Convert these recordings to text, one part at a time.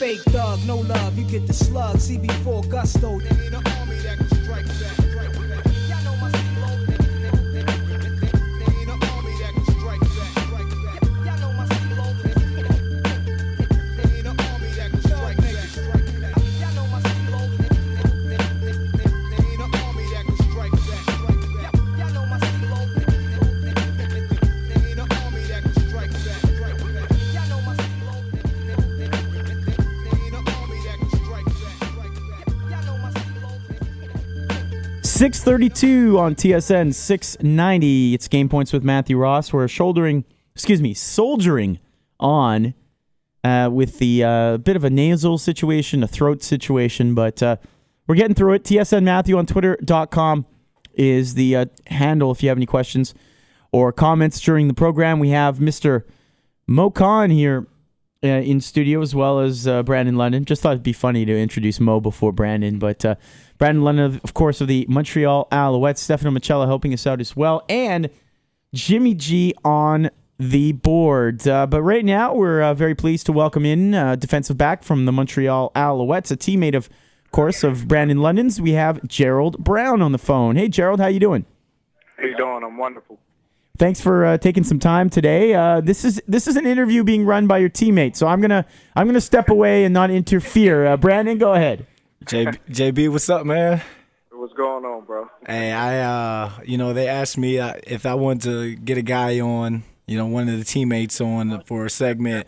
fake thug, no love, you get the slug. CB4 gusto, there ain't an army that can strike back. Y'all know my stilo. There ain't an army that can strike back. Y'all know my stilo. There ain't an army that can strike back. Y'all know my stilo. There ain't an army that can strike back. Y'all know my stilo. There ain't an army that can strike back. Y'all know my stilo. There ain't an army that can strike back. Y'all know my stilo. 6:32 on TSN 690. It's Game Points with Matthew Ross. We're soldiering on with the bit of a nasal situation, a throat situation, but we're getting through it. TSN Matthew on Twitter.com is the handle if you have any questions or comments during the program. We have Mr. Mo Khan here in studio, as well as Brandon London. Just thought it'd be funny to introduce Mo before Brandon, but Brandon London, of course, of the Montreal Alouettes. Stefano Micella helping us out as well, and Jimmy G on the board. But right now, we're very pleased to welcome in defensive back from the Montreal Alouettes, a teammate, of course, of Brandon London's. We have Jerald Brown on the phone. Hey, Jerald, how you doing? How you doing? I'm wonderful. Thanks for taking some time today. This is an interview being run by your teammate, so I'm gonna step away and not interfere. Brandon, go ahead. JB, what's up, man? What's going on, bro? Hey, they asked me if I wanted to get a guy on, one of the teammates on for a segment,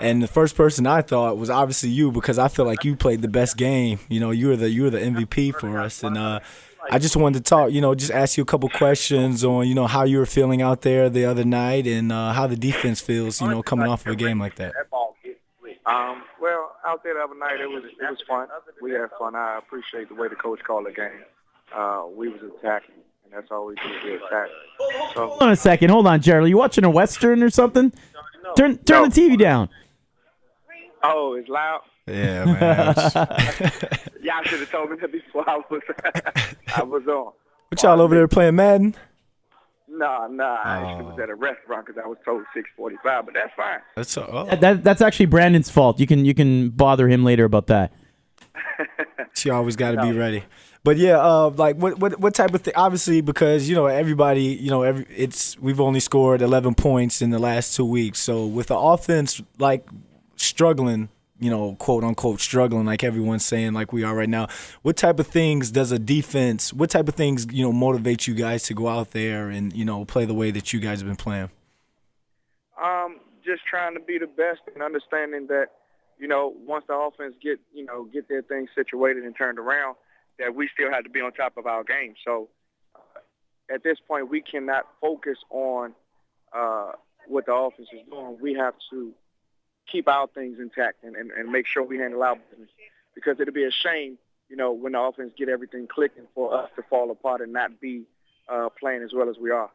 and the first person I thought was obviously you, because I feel like you played the best game. You were the MVP for us, and I just wanted to talk, just ask you a couple questions on, how you were feeling out there the other night, and how the defense feels, coming off of a game like that. Well, out there the other night, it was fun. We had fun. I appreciate the way the coach called the game. We was attacking, and that's all we do, we attack. So, Hold on a second. Hold on, Jerald. You watching a Western or something? Turn the TV down. Oh, it's loud? Yeah, man. Y'all should have told me that before I was on. What y'all over there playing Madden? Nah. I actually was at a restaurant because I was told 6:45, but that's fine. That's actually Brandon's fault. You can bother him later about that. She always got to be ready. But yeah, what type of thing? Obviously, because everybody, we've only scored 11 points in the last 2 weeks. So with the offense struggling, quote unquote struggling, like everyone's saying, like we are right now, what type of things motivate you guys to go out there and play the way that you guys have been playing? Just trying to be the best and understanding that once the offense get their things situated and turned around, that we still have to be on top of our game. So at this point, we cannot focus on what the offense is doing. We have to keep our things intact and make sure we handle our business, because it'll be a shame, when the offense get everything clicking, for us to fall apart and not be playing as well as we are.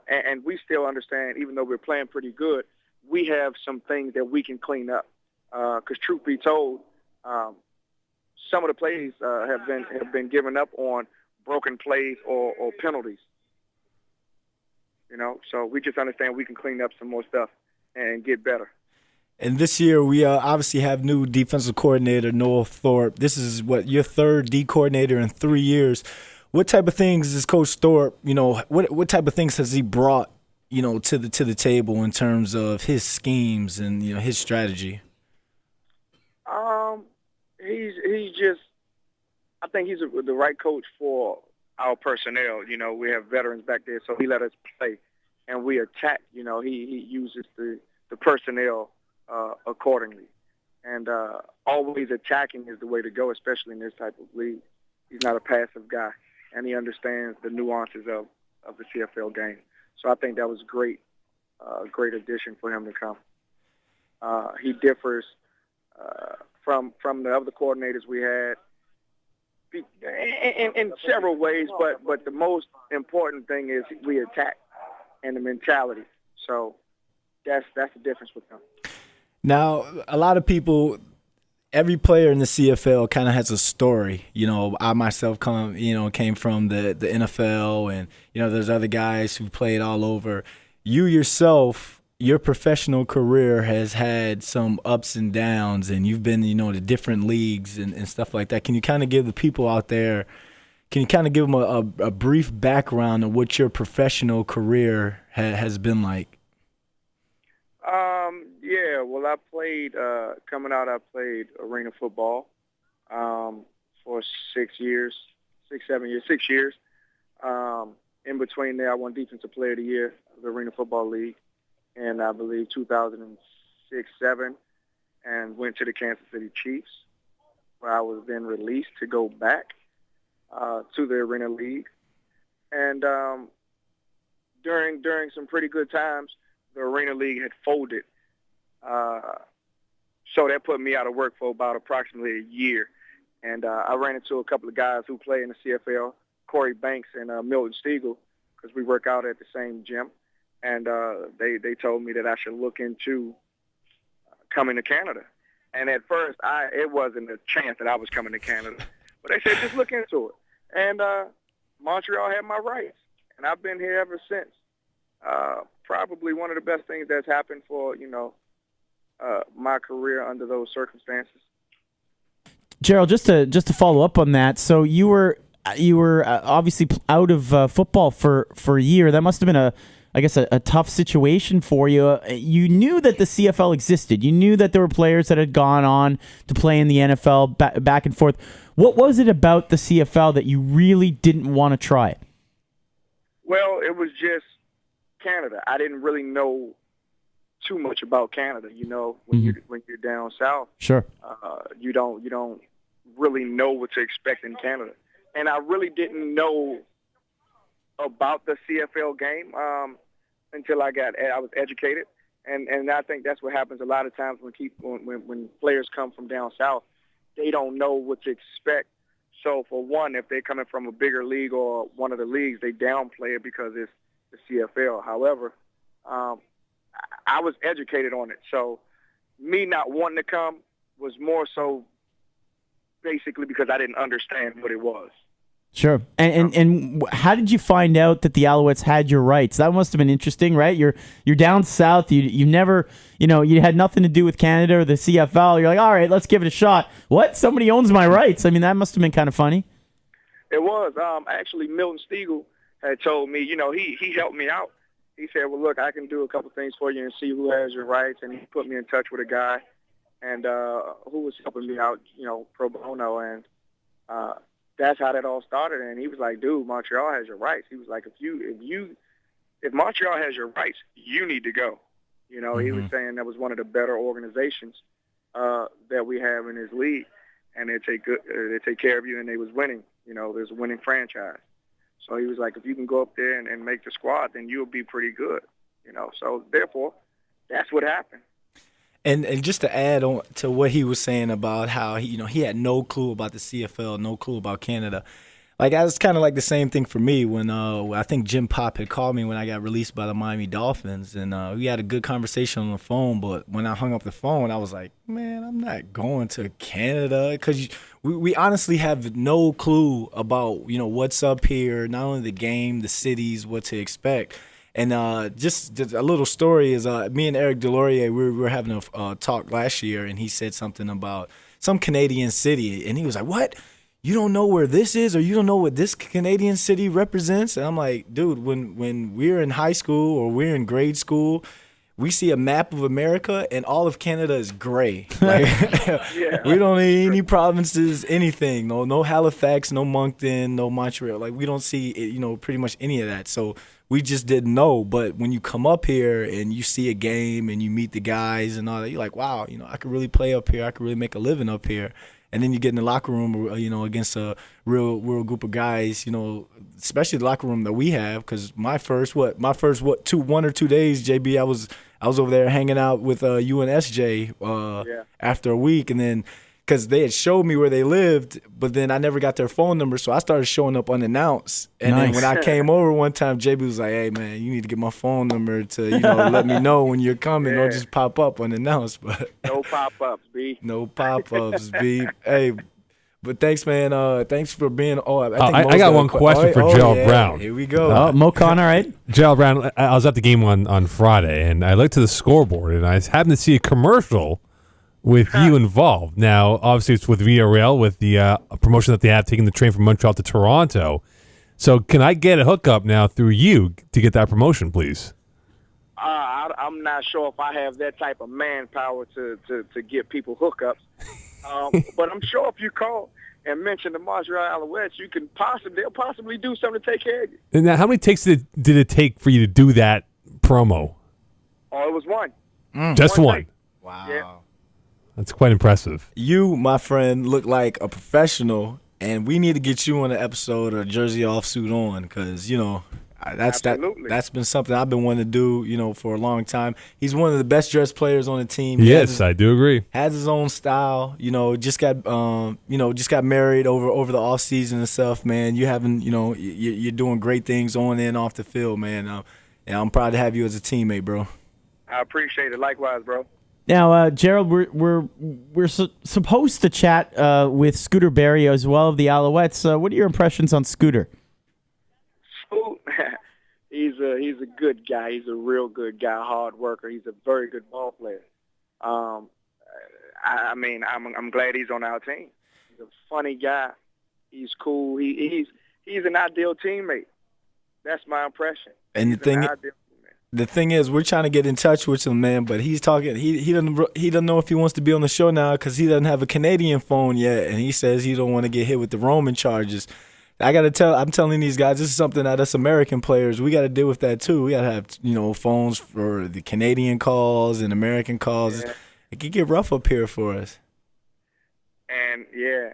And we still understand, even though we're playing pretty good, we have some things that we can clean up. Because truth be told, some of the plays have been given up on broken plays or penalties. So we just understand we can clean up some more stuff and get better. And this year, we obviously have new defensive coordinator, Noah Thorpe. This is, your third D coordinator in 3 years. What type of things is Coach Thorpe, what type of things has he brought, to the table in terms of his schemes and, his strategy? I think he's the right coach for our personnel. We have veterans back there, so he let us play, and we attack. He uses the personnel accordingly. And always attacking is the way to go, especially in this type of league. He's not a passive guy, and he understands the nuances of the CFL game. So I think that was great addition for him to come. He differs from the other coordinators we had in several ways, but the most important thing is we attack and the mentality. So that's the difference with him. Now, a lot of people, every player in the CFL kind of has a story. I myself came from the NFL, and there's other guys who played all over. You yourself, your professional career has had some ups and downs, and you've been, to different leagues and stuff like that. Can you kind of give the people out there, can you kind of give them a brief background of what your professional career has been like? Yeah, well, I played, coming out, I played arena football for 6 years, 7 years, 6 years. In between there, I won Defensive Player of the Year of the Arena Football League in, I believe, 2006-07, and went to the Kansas City Chiefs, where I was then released to go back to the Arena League. And during some pretty good times, the Arena League had folded. So that put me out of work for about approximately a year. And I ran into a couple of guys who play in the CFL, Corey Banks and Milton Stiegel, because we work out at the same gym. And they told me that I should look into coming to Canada. And at first, it wasn't a chance that I was coming to Canada. But they said, just look into it. And Montreal had my rights. And I've been here ever since. Probably one of the best things that's happened for, my career under those circumstances. Jerald, just to follow up on that, so you were obviously out of football for a year. That must have been a tough situation for you. You knew that the CFL existed. You knew that there were players that had gone on to play in the NFL back and forth. What was it about the CFL that you really didn't want to try it? Well, it was just Canada. I didn't really know too much about Canada. When you're down south, sure, you don't really know what to expect in Canada. And I really didn't know about the CFL game until I was educated. And I think that's what happens a lot of times when players come from down south. They don't know what to expect. So for one, if they're coming from a bigger league or one of the leagues, they downplay it because it's the CFL. However, I was educated on it. So me not wanting to come was more so basically because I didn't understand what it was. Sure. And how did you find out that the Alouettes had your rights? That must have been interesting, right? You're down south. You never, you had nothing to do with Canada or the CFL. You're like, all right, let's give it a shot. What? Somebody owns my rights. I mean, that must have been kind of funny. It was. Actually, Milton Stiegel had told me, he helped me out. He said, well, look, I can do a couple things for you and see who has your rights. And he put me in touch with a guy and who was helping me out, pro bono. And that's how that all started. And he was like, dude, Montreal has your rights. He was like, if Montreal has your rights, you need to go. He was saying that was one of the better organizations that we have in his league. And they take care of you, and they was winning. There's a winning franchise. So he was like, if you can go up there and make the squad, then you'll be pretty good. So therefore, that's what happened. And just to add on to what he was saying about how he had no clue about the CFL, no clue about Canada. Like, that's kind of like the same thing for me when I think Jim Pop had called me when I got released by the Miami Dolphins, and we had a good conversation on the phone. But when I hung up the phone, I was like, man, I'm not going to Canada, because we honestly have no clue about what's up here, not only the game, the cities, what to expect. And just a little story is me and Eric Delorier, we were having a talk last year, and he said something about some Canadian city, and he was like, what? You don't know where this is, or you don't know what this Canadian city represents? And I'm like, dude, when we're in high school or we're in grade school, we see a map of America and all of Canada is gray. Like, we don't need any provinces, anything. No Halifax, no Moncton, no Montreal. Like, we don't see pretty much any of that. So we just didn't know. But when you come up here and you see a game and you meet the guys and all that, you're like, wow, I could really play up here. I could really make a living up here. And then you get in the locker room, against a real group of guys, especially the locker room that we have. Because my first 1 or 2 days, JB, I was over there hanging out with UNSJ after a week, and then because they had showed me where they lived, but then I never got their phone number, so I started showing up unannounced. And then when I came over one time, JB was like, "Hey man, you need to get my phone number to let me know when you're coming. Don't just pop up unannounced." But no pop-ups, B. No pop-ups, B. Hey, But thanks, man. Thanks for being. I got one question for Jerald Brown. Here we go. Oh, Mo Khan, all right. Jerald Brown, I was at the game on Friday, and I looked to the scoreboard, and I happened to see a commercial with you involved. Now, obviously, it's with Villarreal, with the promotion that they have, taking the train from Montreal to Toronto. So can I get a hookup now through you to get that promotion, please? I'm not sure if I have that type of manpower to get people hookups. But I'm sure if you call and mention the Montreal Alouettes, they'll possibly do something to take care of you. And now, how many takes did it take for you to do that promo? Oh, it was one. Just one. Take. Wow. Yeah. That's quite impressive. You, my friend, look like a professional, and we need to get you on an episode of Jersey Off Suit On because, Absolutely. that's been something I've been wanting to do, for a long time. He's one of the best dressed players on the team. Yes, I do agree. Has his own style. Just got married over the off season and stuff. Man, you're doing great things on and off the field, man. And I'm proud to have you as a teammate, bro. I appreciate it. Likewise, bro. Now, Jerald, we're supposed to chat with Scooter Berry as well of the Alouettes. What are your impressions on Scooter? He's a good guy. He's a real good guy, hard worker. He's a very good ball player. I'm glad he's on our team. He's a funny guy. He's cool. He's an ideal teammate. That's my impression. And the thing is, we're trying to get in touch with him, man. But he's talking. He doesn't know if he wants to be on the show now because he doesn't have a Canadian phone yet, and he says he don't want to get hit with the roaming charges. I'm telling these guys, this is something that us American players, we got to deal with that too. We got to have, phones for the Canadian calls and American calls. Yeah. It could get rough up here for us. And yeah.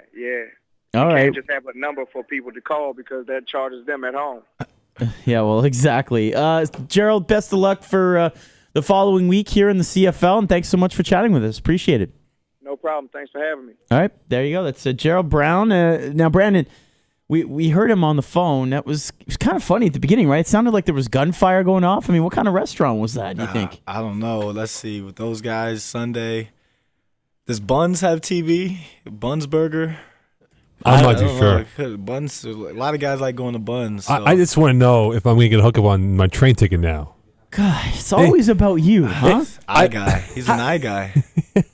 All right. You can't just have a number for people to call because that charges them at home. Yeah, well, exactly. Jerald, best of luck for the following week here in the CFL, and thanks so much for chatting with us. Appreciate it. No problem. Thanks for having me. All right, there you go. That's Jerald Brown. Now, Brandon, we heard him on the phone. It was kind of funny at the beginning, right? It sounded like there was gunfire going off. I mean, what kind of restaurant was that, do you think? I don't know. Let's see. With those guys, Sunday, does Buns have TV? Buns Burger? I'm not too sure. Buns. A lot of guys like going to Buns. So. I just want to know if I'm going to get a hookup on my train ticket now. God, it's always about you, huh? Eye guy. He's an eye guy.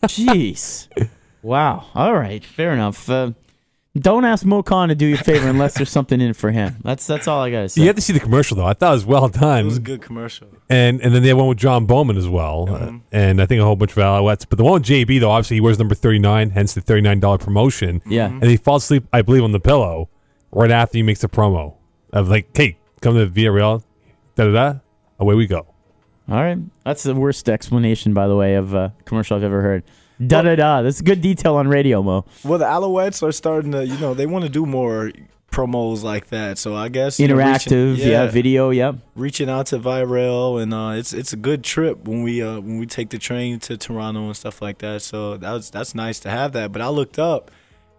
Jeez. Wow. All right. Fair enough. Don't ask Mo Khan to do you a favor unless there's something in it for him. That's all I got to say. You have to see the commercial, though. I thought it was well done. It was a good commercial. And then they had one with John Bowman as well. And I think a whole bunch of Alouettes. But the one with JB, though, obviously he wears number 39, hence the $39 promotion. Yeah. And he falls asleep, I believe, on the pillow right after he makes the promo of like, hey, come to Villarreal, da-da-da, away we go. All right. That's the worst explanation, by the way, of a commercial I've ever heard. Da-da-da. That's good detail on radio, Mo. Well, the Alouettes are starting to, they want to do more promos like that. So I guess interactive, video, reaching out to Villarreal, and it's a good trip when we take the train to Toronto and stuff like that. So that's nice to have that. But I looked up,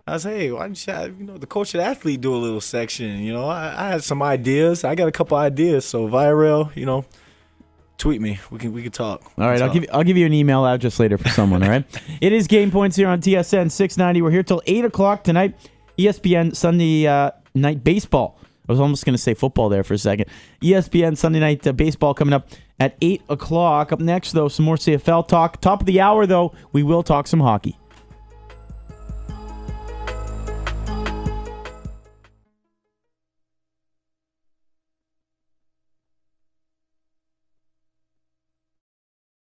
I was, hey, why don't you have, the coach and athlete do a little section? I had some ideas. I got a couple ideas. So Villarreal, tweet me. We can talk. All right, I'll give you an email address later for someone. All right. It is Game Points here on TSN 690. We're here till 8:00 tonight. ESPN Sunday Night Baseball. I was almost going to say football there for a second. ESPN Sunday Night Baseball coming up at 8:00. Up next, though, some more CFL talk. Top of the hour, though, we will talk some hockey.